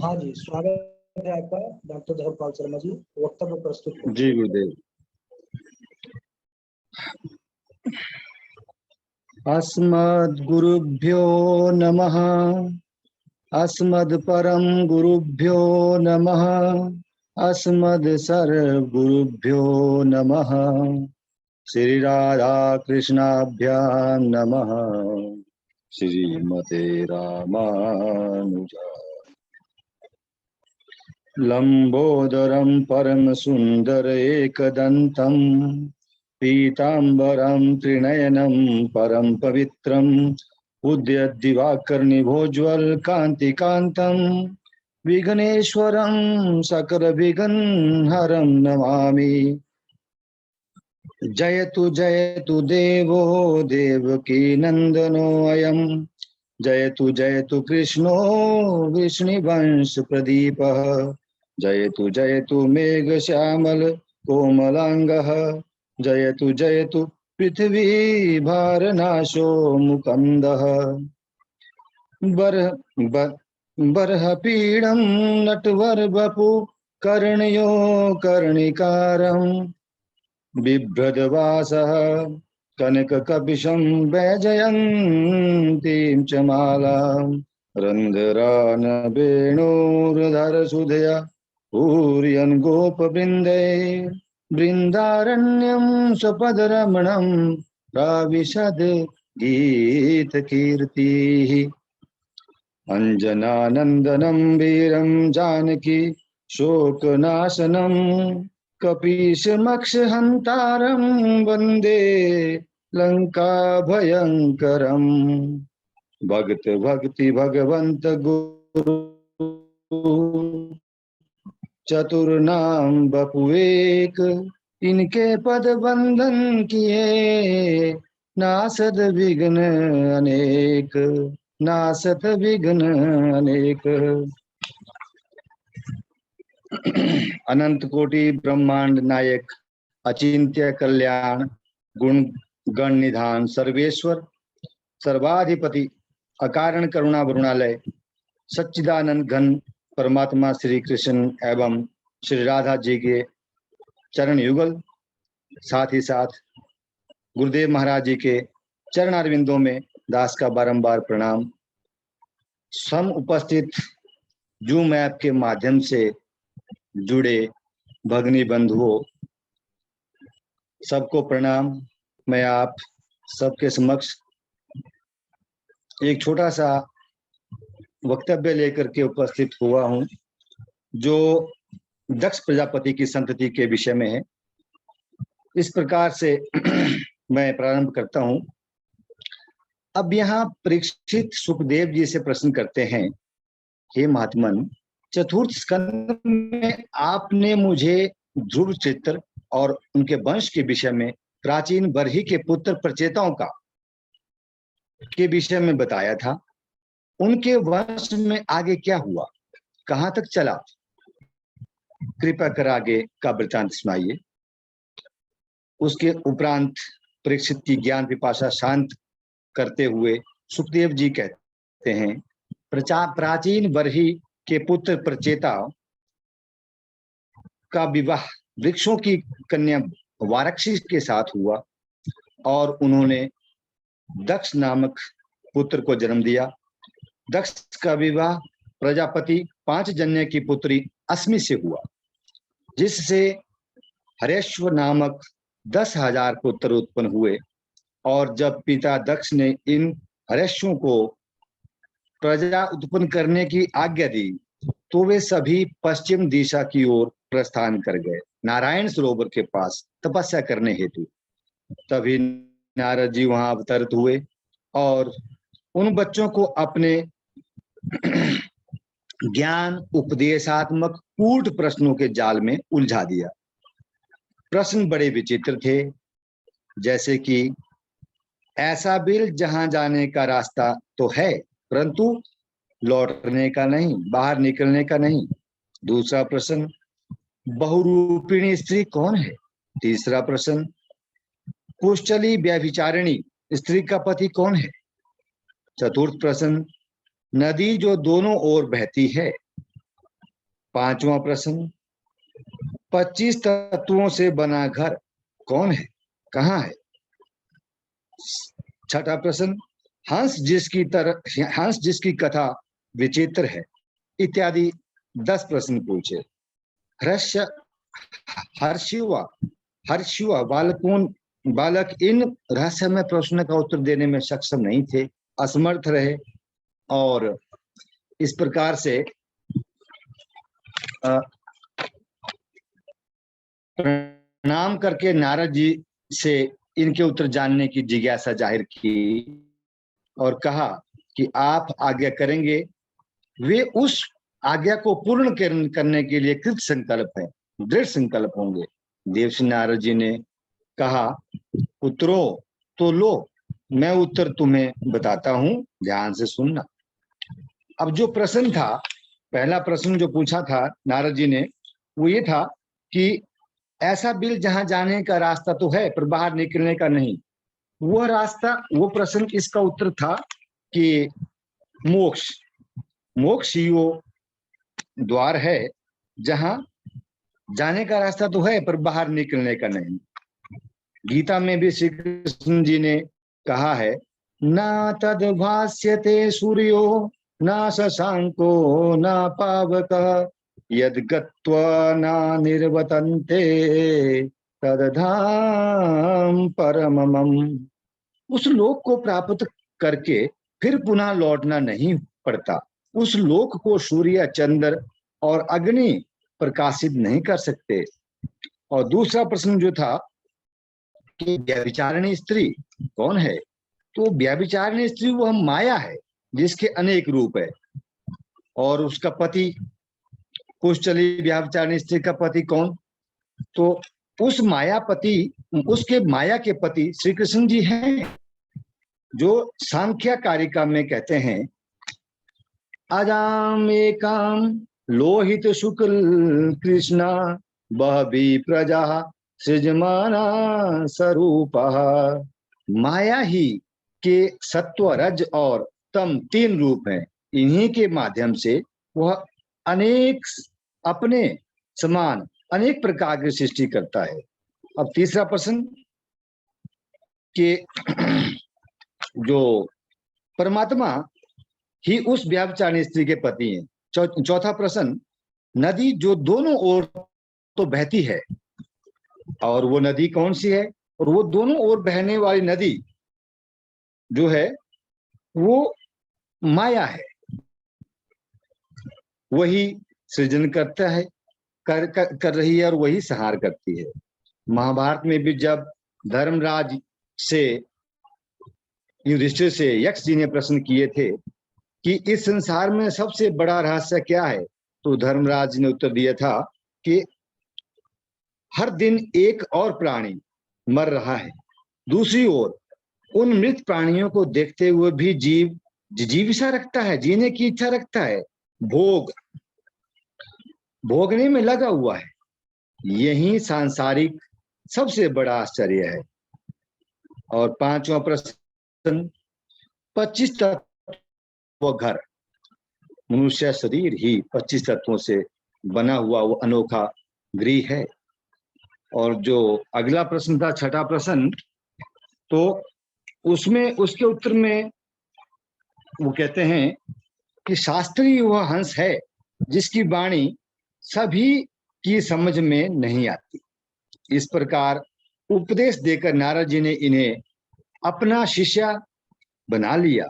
हाँ जी, स्वागत है आपका डॉक्टर धर्मपाल शर्मा जी। वक्तव्य प्रस्तुत जी कीजिए। गुरुदेव। अस्मद्गुरुभ्यो नमः। अस्मद्परम गुरुभ्यो नमः। अस्मद्सर्वगुरुभ्यो नमः। श्री राधा कृष्णाभ्यां नमः। श्रीमते रामानुजा। लंबोदरं परम सुंदर एकदंतं पीतांबरं त्रिनयनं परम पवित्रं उद्यद्दिवाकर्णिभोज्वलकान्तिकान्तं विघ्नेश्वरं सकलविघ्नहरं नमामि। जयतु देवो देवकी नन्दनोऽयं। जयतु कृष्णो वृष्णिवंश प्रदीपः। जयतु मेघश्यामल कोमलांगः। जयतु पृथ्वी भारनाशो मुकंदः। बर्ह बर्हपीडं नटवरवपु कर्णयो कर्णिकारम् बिभ्रदवासः कनककपिशं वैजयन्तीं च मालां रन्ध्रानवेणुर्धरसुधया पूरयन् गोपवृन्दै बृन्दारण्यं स्वपदरमणं प्राविशद गीतकीर्तिः। अञ्जनानन्दनं वीरं जानकी शोकनाशनं कपीशमक्षहन्तारं वन्दे लङ्काभयङ्करम्। भगत भक्ति भगवन्त गुरु चतुर्नाम बपुएक। इनके पद बंधन किए नासद विघ्न अनेक। नासत विघ्न अनेक। अनंत कोटि ब्रह्मांड नायक अचिंत्य कल्याण गुण गण निधान सर्वेश्वर सर्वाधिपति अकारण करुणा वरुणालय सच्चिदानंद घन परमात्मा श्री कृष्ण एवं श्री राधा जी के चरण युगल, साथ ही साथ गुरुदेव महाराज जी के चरणारविंदों में दास का बारंबार प्रणाम। सम उपस्थित जूम ऐप के माध्यम से जुड़े भगनी बंधुओं, सबको प्रणाम। मैं आप सबके समक्ष एक छोटा सा वक्तव्य लेकर के उपस्थित हुआ हूं, जो दक्ष प्रजापति की संतति के विषय में है। इस प्रकार से मैं प्रारंभ करता हूं। अब यहाँ परीक्षित सुखदेव जी से प्रश्न करते हैं, हे महात्मन, चतुर्थ स्कंद में आपने मुझे ध्रुव चित्र और उनके वंश के विषय में प्राचीन बरही के पुत्र प्रचेताओं का के विषय में बताया था। उनके वंश में आगे क्या हुआ, कहां तक चला? कृपया कर आगे का वृतांत सुनाइए। उसके उपरांत परीक्षित की ज्ञान पिपासा शांत करते हुए सुखदेव जी कहते हैं, प्राचीन बरही के पुत्र प्रचेता का विवाह वृक्षों की कन्या वाराक्षी के साथ हुआ और उन्होंने दक्ष नामक पुत्र को जन्म दिया। दक्ष का विवाह प्रजापति पांचजन्य की पुत्री अस्मि से हुआ, जिससे हरेश्वर नामक 10,000 पुत्र उत्पन्न हुए। और जब पिता दक्ष ने इन हरेशों को प्रजा उत्पन्न करने की आज्ञा दी, तो वे सभी पश्चिम दिशा की ओर प्रस्थान कर गए, नारायण सरोवर के पास तपस्या करने हेतु। तभी नारद जी वहां अवतरित हुए और उन बच्चों को अपने ज्ञान उपदेशात्मक कूट प्रश्नों के जाल में उलझा दिया। प्रश्न बड़े विचित्र थे, जैसे कि ऐसा बिल जहां जाने का रास्ता तो है, परंतु लौटने का नहीं, बाहर निकलने का नहीं। दूसरा प्रश्न, बहुरूपिणी स्त्री कौन है? तीसरा प्रश्न, कुशली व्यभिचारिणी स्त्री का पति कौन है? चतुर्थ प्रश्न, नदी जो दोनों ओर बहती है 5वां प्रश्न, 25 तत्वों से बना घर कौन है, कहाँ है? 6ठा प्रश्न, हंस जिसकी कथा विचित्र है, इत्यादि 10 प्रश्न पूछे। हर्षिवा बालक इन रहस्यमय प्रश्नों का उत्तर देने में सक्षम नहीं थे, असमर्थ रहे, और इस प्रकार से प्रणाम करके नारद जी से इनके उत्तर जानने की जिज्ञासा जाहिर की और कहा कि आप आज्ञा करेंगे। वे उस आज्ञा को पूर्ण करने के लिए कृत संकल्प है, दृढ़ संकल्प होंगे। देवर्षि नारद जी ने कहा, पुत्रो तो लो, मैं उत्तर तुम्हें बताता हूं, ध्यान से सुनना। अब जो प्रश्न था, पहला प्रश्न जो पूछा था नारद जी ने, वो ये था कि ऐसा बिल जहां जाने का रास्ता तो है पर बाहर निकलने का नहीं। वह रास्ता, वो प्रश्न, इसका उत्तर था कि मोक्ष ही वो द्वार है जहां जाने का रास्ता तो है पर बाहर निकलने का नहीं। गीता में भी श्री कृष्ण जी ने कहा है, ना तद भास्यते सूर्यो ना शशांको ना पावक यद गत्वा ना निर्वतन्ते तदधाम परमम। उस लोक को प्राप्त करके फिर पुनः लौटना नहीं पड़ता। उस लोक को सूर्य, चंद्र और अग्नि प्रकाशित नहीं कर सकते। और दूसरा प्रश्न जो था कि व्यभिचारिणी स्त्री कौन है, तो व्यभिचारिणी स्त्री वह माया है जिसके अनेक रूप है, और उसका पति, कुशली व्यभिचारिणी स्त्री का पति कौन, तो उस उसके माया के पति श्री कृष्ण जी हैं, जो सांख्य कारिका में कहते हैं, अजाम एकाम लोहित शुक्ल कृष्णा बहवी प्रजा सृजमाना स्वरूपा। माया ही के सत्व, रज और तम 3 रूप हैं। इन्हीं के माध्यम से वह अपने समान अनेक प्रकार की सृष्टि करता है। अब तीसरा प्रश्न कि जो परमात्मा ही उस व्यभिचारिणी स्त्री के पति हैं। चौथा प्रश्न, नदी जो दोनों ओर तो बहती है, और वो नदी कौन सी है, और वो दोनों ओर बहने वाली नदी जो है वो माया है, वही सृजन करता है, कर रही है, और वही संहार करती है। महाभारत में भी जब धर्मराज से युधिष्ठिर से यक्ष जी ने प्रश्न किए थे कि इस संसार में सबसे बड़ा रहस्य क्या है, तो धर्मराज ने उत्तर दिया था कि हर दिन एक और प्राणी मर रहा है, दूसरी ओर उन मृत प्राणियों को देखते हुए भी जीव जिजीविषा रखता है, जीने की इच्छा रखता है, भोगने में लगा हुआ है। यही सांसारिक सबसे बड़ा आश्चर्य है। और 5वां प्रश्न, 25 तत्व घर, मनुष्य शरीर ही 25 तत्वों से बना हुआ वो अनोखा गृह है। और जो अगला प्रश्न था, 6ठा प्रश्न, तो उसमें उसके उत्तर में वो कहते हैं कि शास्त्रीय वह हंस है जिसकी वाणी सभी की समझ में नहीं आती। इस प्रकार उपदेश देकर नारद जी ने इन्हें अपना शिष्य बना लिया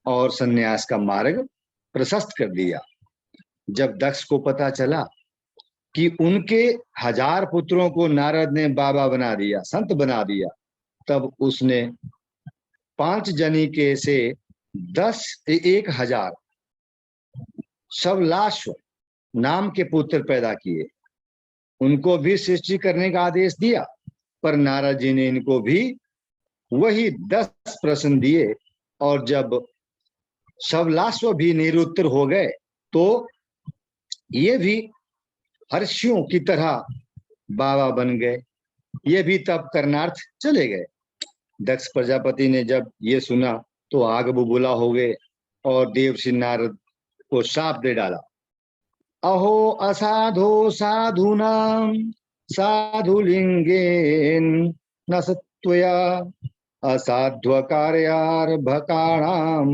और सन्यास का मार्ग प्रशस्त कर दिया। जब दक्ष को पता चला कि उनके 1000 पुत्रों को नारद ने बाबा बना दिया, संत बना दिया, तब उसने 5 जनी के से 1000 शवलाश्व नाम के पुत्र पैदा किए। उनको भी सृष्टि करने का आदेश दिया, पर नारद जी ने इनको भी वही 10 प्रश्न दिए, और जब शवलाश्व भी निरुत्तर हो गए तो ये भी हर्षियों की तरह बाबा बन गए, ये भी तब करनार्थ चले गए। दक्ष प्रजापति ने जब ये सुना तो आग बबूला हो गए और देवर्षि नारद को शाप दे डाला अहो असाधो साधूनां साधुलिंगेन न सत्वया असाध्वकार्यार्भकाणां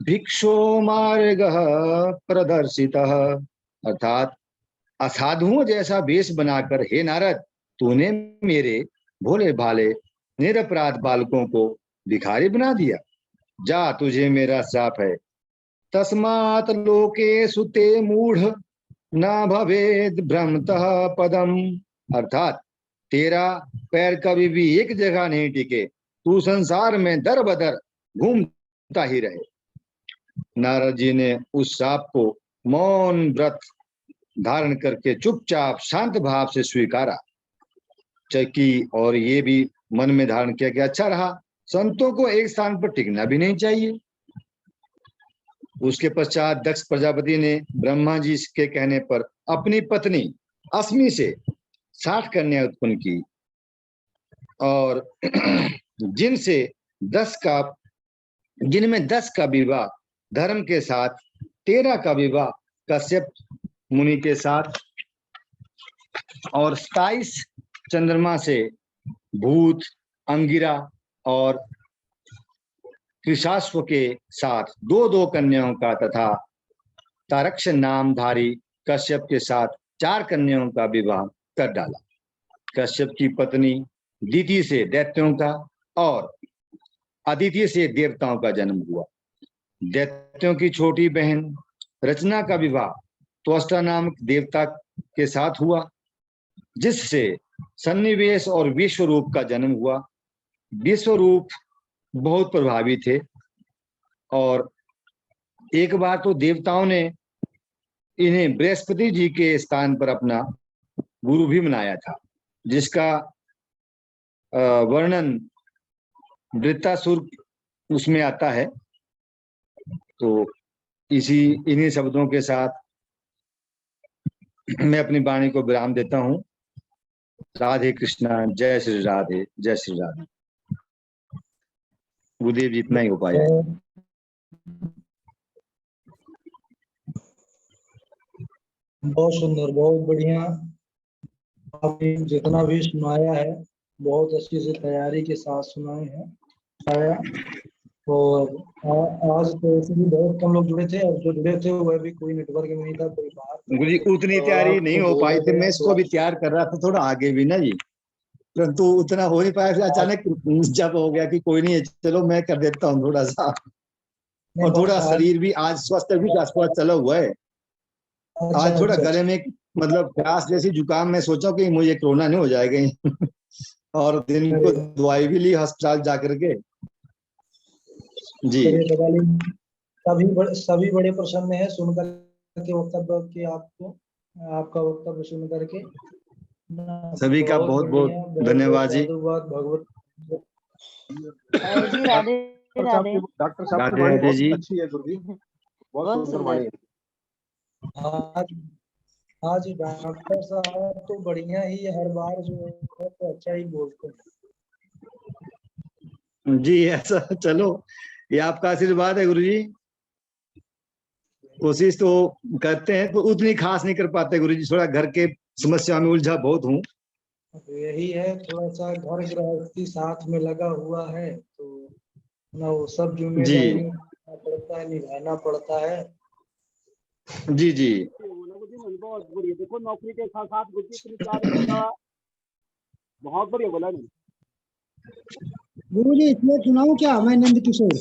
भिक्षो मार्गः प्रदर्शितः। अर्थात असाधुओं जैसा वेश बनाकर हे नारद, तूने मेरे भोले भाले निरपराध बालकों को भिखारी बना दिया। जा, तुझे मेरा श्राप है। तस्मात् लोकेषु ते मूढ़ न भवेद भ्रमतः पदम। अर्थात तेरा पैर कभी भी एक जगह नहीं टिके, तू संसार में दर बदर घूमता ही रहे। नारद जी ने उस श्राप को मौन व्रत धारण करके चुपचाप शांत भाव से स्वीकारा चकी, और ये भी मन में धारण किया कि अच्छा रहा, संतों को एक स्थान पर टिकना भी नहीं चाहिए। उसके पश्चात दक्ष प्रजापति ने ब्रह्मा जी के कहने पर अपनी पत्नी अस्मि से 60 कन्या उत्पन्न की, और जिनमें 10 का विवाह धर्म के साथ, 13 का विवाह कश्यप मुनि के साथ, और 27 चंद्रमा से भूत, अंगिरा और त्रिशाश्व के साथ 2-2 कन्याओं का, तथा तारक्ष नामधारी कश्यप के साथ 4 कन्याओं का विवाह कर डाला। कश्यप की पत्नी दिति से दैत्यों का और अदिति से देवताओं का जन्म हुआ। दैत्यों की छोटी बहन रचना का विवाह त्वष्टा नामक देवता के साथ हुआ, जिससे सन्निवेश और विश्वरूप का जन्म हुआ। विश्वरूप बहुत प्रभावी थे, और एक बार तो देवताओं ने इन्हें बृहस्पति जी के स्थान पर अपना गुरु भी बनाया था, जिसका वर्णन वृत्तासुर उसमें आता है। तो इन्हीं शब्दों के साथ मैं अपनी वाणी को विराम देता हूँ। राधे कृष्णा, जय श्री राधे, जय श्री राधे। गुरुदेव जी, इतना ही हो पाया। बहुत सुंदर, बहुत बढ़िया। आपने जितना भी सुनाया है बहुत अच्छी से तैयारी के साथ सुनाए हैं। और आज तो ऐसे भी बहुत कम लोग जुड़े थे, और जो जुड़े थे वह भी कोई नेटवर्क में नहीं था, कोई बाहर। गुरु जी, उतनी तैयारी नहीं हो पाई थी। मैं इसको भी तैयार कर रहा था थोड़ा आगे भी ना जी, परंतु उतना हो नहीं पाया। फिर अचानक जब हो गया कि कोई नहीं है, चलो मैं कर देता हूँ थोड़ा सा। और थोड़ा शरीर भी आज स्वस्थ भी चला हुआ है। आज थोड़ा गले में मतलब प्यास जैसी जुकाम, मैं सोचा कि मुझे कोरोना नहीं हो जाएगा। और दिन को दवाई भी ली अस्पताल जाकर के जी। सभी बड़े प्रसन्न है सुनकर के वक्तव्य के, आपका वक्तव्य सुन करके सभी का बहुत बहुत धन्यवाद जी। भगवत जी राधे राधे। डॉक्टर साहब राधे राधे जी। अच्छी है गुरु जी, बहुत सुंदर वाणी है। हाँ जी, डॉक्टर साहब तो बढ़िया ही हर बार जो है तो अच्छा ही बोलते हैं जी। ऐसा चलो, ये आपका आशीर्वाद है गुरु जी। कोशिश तो करते हैं, तो उतनी खास नहीं कर पाते गुरु जी, थोड़ा घर के समस्या में उलझा बहुत हूँ। यही है, थोड़ा सा घर गृहस्थी साथ में लगा हुआ है, तो ना वो सब जिम्मेदारी पड़ता है, निभाना पड़ता है। जी जी। देखो नौकरी के साथ साथ बहुत बढ़िया बोला। गुरु जी इसमें सुनाऊं क्या मैं? नंद किशोर